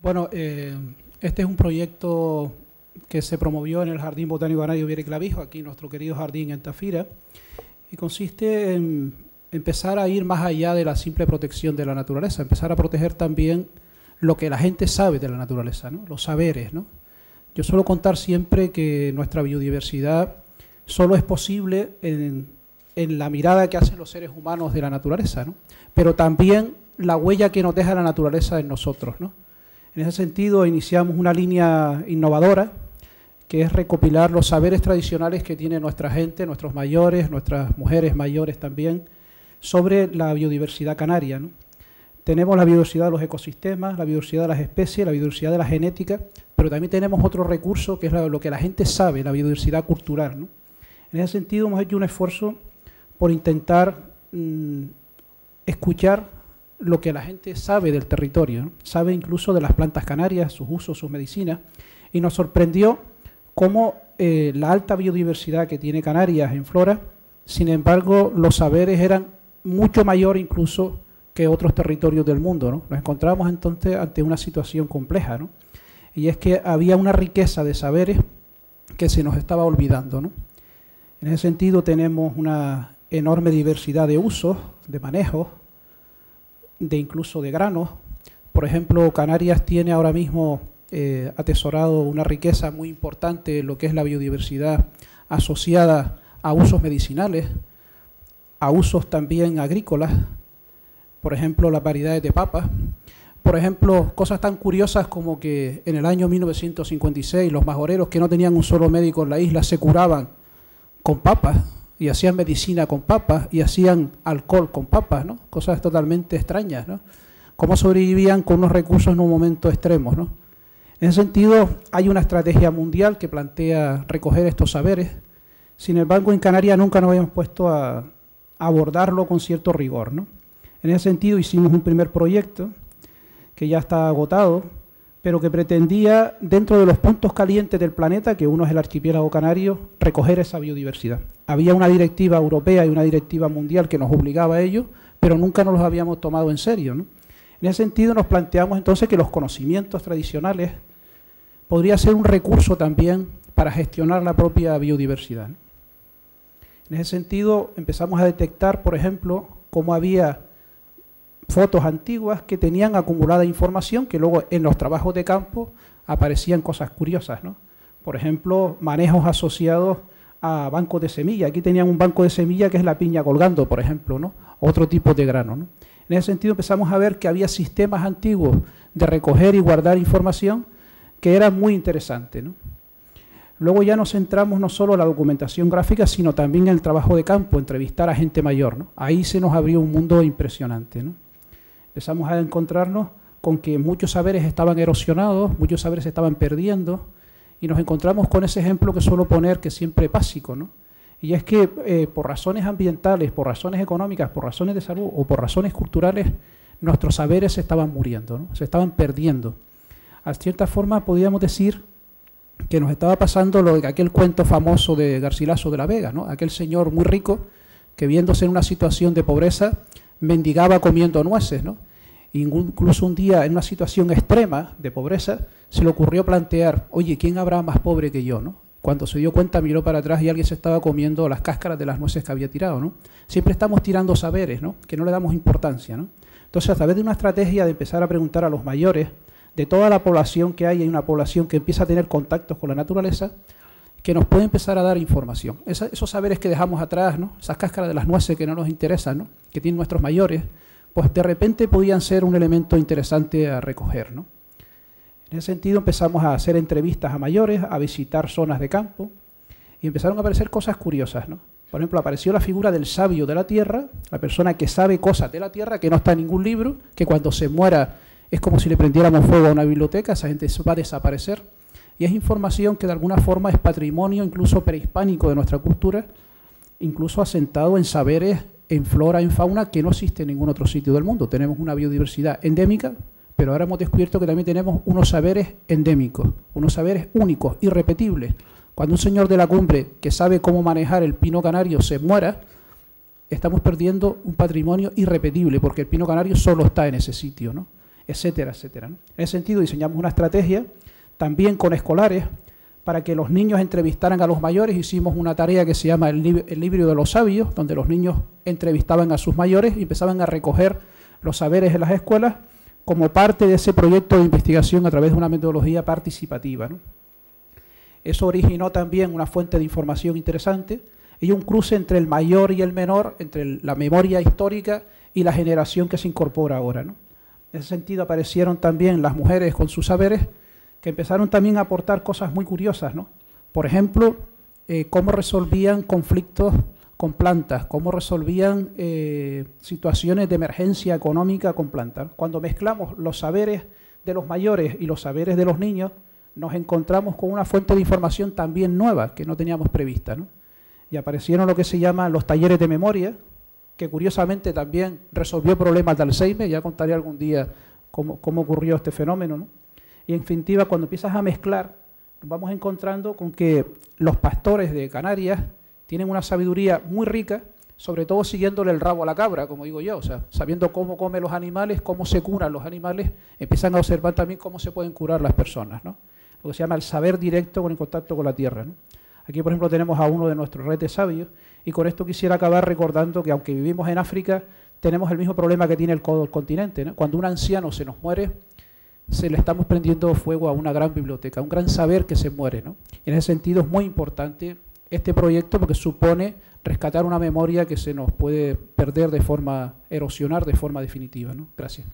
Bueno, este es un proyecto que se promovió en el Jardín Botánico Canario Viera y Clavijo, aquí nuestro querido jardín en Tafira, y consiste en empezar a ir más allá de la simple protección de la naturaleza, empezar a proteger también lo que la gente sabe de la naturaleza, ¿no? Los saberes, ¿no? Yo suelo contar siempre que nuestra biodiversidad solo es posible en la mirada que hacen los seres humanos de la naturaleza, ¿no? Pero también la huella que nos deja la naturaleza en nosotros, ¿no? En ese sentido, iniciamos una línea innovadora, que es recopilar los saberes tradicionales que tiene nuestra gente, nuestros mayores, nuestras mujeres mayores también, sobre la biodiversidad canaria, ¿no? Tenemos la biodiversidad de los ecosistemas, la biodiversidad de las especies, la biodiversidad de la genética, pero también tenemos otro recurso que es lo que la gente sabe, la biodiversidad cultural, ¿no? En ese sentido, hemos hecho un esfuerzo por intentar escuchar lo que la gente sabe del territorio, ¿no? Sabe incluso de las plantas canarias, sus usos, sus medicinas, y nos sorprendió cómo la alta biodiversidad que tiene Canarias en flora, sin embargo, los saberes eran mucho mayor incluso que otros territorios del mundo, ¿no? Nos encontramos entonces ante una situación compleja, ¿no? Y es que había una riqueza de saberes que se nos estaba olvidando, ¿no? En ese sentido tenemos una enorme diversidad de usos, de manejos, de incluso de granos. Por ejemplo, Canarias tiene ahora mismo atesorado una riqueza muy importante en lo que es la biodiversidad asociada a usos medicinales, a usos también agrícolas, por ejemplo, las variedades de papas. Por ejemplo, cosas tan curiosas como que en el año 1956 los majoreros que no tenían un solo médico en la isla se curaban con papas y hacían medicina con papas y hacían alcohol con papas, ¿no? Cosas totalmente extrañas, ¿no? Cómo sobrevivían con unos recursos en un momento extremos, ¿no? En ese sentido, hay una estrategia mundial que plantea recoger estos saberes. Sin embargo, en Canarias nunca nos habíamos puesto a abordarlo con cierto rigor, ¿no? En ese sentido, hicimos un primer proyecto que ya está agotado, pero que pretendía, dentro de los puntos calientes del planeta, que uno es el archipiélago canario, recoger esa biodiversidad. Había una directiva europea y una directiva mundial que nos obligaba a ello, pero nunca nos los habíamos tomado en serio, ¿no? En ese sentido nos planteamos entonces que los conocimientos tradicionales podría ser un recurso también para gestionar la propia biodiversidad, ¿no? En ese sentido empezamos a detectar, por ejemplo, cómo había fotos antiguas que tenían acumulada información que luego en los trabajos de campo aparecían cosas curiosas, ¿no? Por ejemplo, manejos asociados a bancos de semilla. Aquí tenían un banco de semilla que es la piña colgando, por ejemplo, ¿no? Otro tipo de grano, ¿no? En ese sentido empezamos a ver que había sistemas antiguos de recoger y guardar información que eran muy interesantes, ¿no? Luego ya nos centramos no solo en la documentación gráfica, sino también en el trabajo de campo, entrevistar a gente mayor, ¿no? Ahí se nos abrió un mundo impresionante, ¿no? Empezamos a encontrarnos con que muchos saberes estaban erosionados, muchos saberes se estaban perdiendo, y nos encontramos con ese ejemplo que suelo poner, que siempre es básico, ¿no? Y es que por razones ambientales, por razones económicas, por razones de salud o por razones culturales, nuestros saberes se estaban muriendo, ¿no? Se estaban perdiendo. A cierta forma podríamos decir que nos estaba pasando lo de aquel cuento famoso de Garcilaso de la Vega, ¿no? Aquel señor muy rico que, viéndose en una situación de pobreza, mendigaba comiendo nueces, ¿no? Incluso un día, en una situación extrema de pobreza, se le ocurrió plantear, oye, ¿quién habrá más pobre que yo, ¿no? Cuando se dio cuenta, miró para atrás y alguien se estaba comiendo las cáscaras de las nueces que había tirado, ¿no? Siempre estamos tirando saberes, ¿no? Que no le damos importancia, ¿no? Entonces, a través de una estrategia de empezar a preguntar a los mayores, de toda la población que hay una población que empieza a tener contactos con la naturaleza, que nos puede empezar a dar información. Esos saberes que dejamos atrás, ¿no? Esas cáscaras de las nueces que no nos interesan, ¿no? Que tienen nuestros mayores, pues de repente podían ser un elemento interesante a recoger, ¿no? En ese sentido empezamos a hacer entrevistas a mayores, a visitar zonas de campo, y empezaron a aparecer cosas curiosas, ¿no? Por ejemplo, apareció la figura del sabio de la tierra, la persona que sabe cosas de la tierra, que no está en ningún libro, que cuando se muera es como si le prendiéramos fuego a una biblioteca, esa gente va a desaparecer. Y es información que de alguna forma es patrimonio incluso prehispánico de nuestra cultura, incluso asentado en saberes, en flora, en fauna, que no existe en ningún otro sitio del mundo. Tenemos una biodiversidad endémica, pero ahora hemos descubierto que también tenemos unos saberes endémicos, unos saberes únicos, irrepetibles. Cuando un señor de la cumbre que sabe cómo manejar el pino canario se muera, estamos perdiendo un patrimonio irrepetible, porque el pino canario solo está en ese sitio, ¿no? etcétera, etcétera, ¿no? En ese sentido diseñamos una estrategia también con escolares para que los niños entrevistaran a los mayores. Hicimos una tarea que se llama el libro de los sabios, donde los niños entrevistaban a sus mayores y empezaban a recoger los saberes en las escuelas como parte de ese proyecto de investigación a través de una metodología participativa, ¿no? Eso originó también una fuente de información interesante y un cruce entre el mayor y el menor, entre la memoria histórica y la generación que se incorpora ahora, ¿no? En ese sentido aparecieron también las mujeres con sus saberes, que empezaron también a aportar cosas muy curiosas, ¿no? Por ejemplo, cómo resolvían conflictos con plantas, cómo resolvían situaciones de emergencia económica con plantas. Cuando mezclamos los saberes de los mayores y los saberes de los niños, nos encontramos con una fuente de información también nueva que no teníamos prevista, ¿no? Y aparecieron lo que se llaman los talleres de memoria, que curiosamente también resolvió problemas de Alzheimer. Ya contaré algún día cómo ocurrió este fenómeno, ¿no? Y en definitiva, cuando empiezas a mezclar, nos vamos encontrando con que los pastores de Canarias tienen una sabiduría muy rica, sobre todo siguiéndole el rabo a la cabra, como digo yo, o sea, sabiendo cómo comen los animales, cómo se curan los animales, empiezan a observar también cómo se pueden curar las personas, ¿no? Lo que se llama el saber directo con el contacto con la tierra, ¿no? Aquí, por ejemplo, tenemos a uno de nuestros redes sabios, y con esto quisiera acabar recordando que aunque vivimos en África, tenemos el mismo problema que tiene el continente, ¿no? Cuando un anciano se nos muere, se le estamos prendiendo fuego a una gran biblioteca, un gran saber que se muere, ¿no? Y en ese sentido es muy importante este proyecto porque supone rescatar una memoria que se nos puede perder erosionar de forma definitiva, ¿no? Gracias.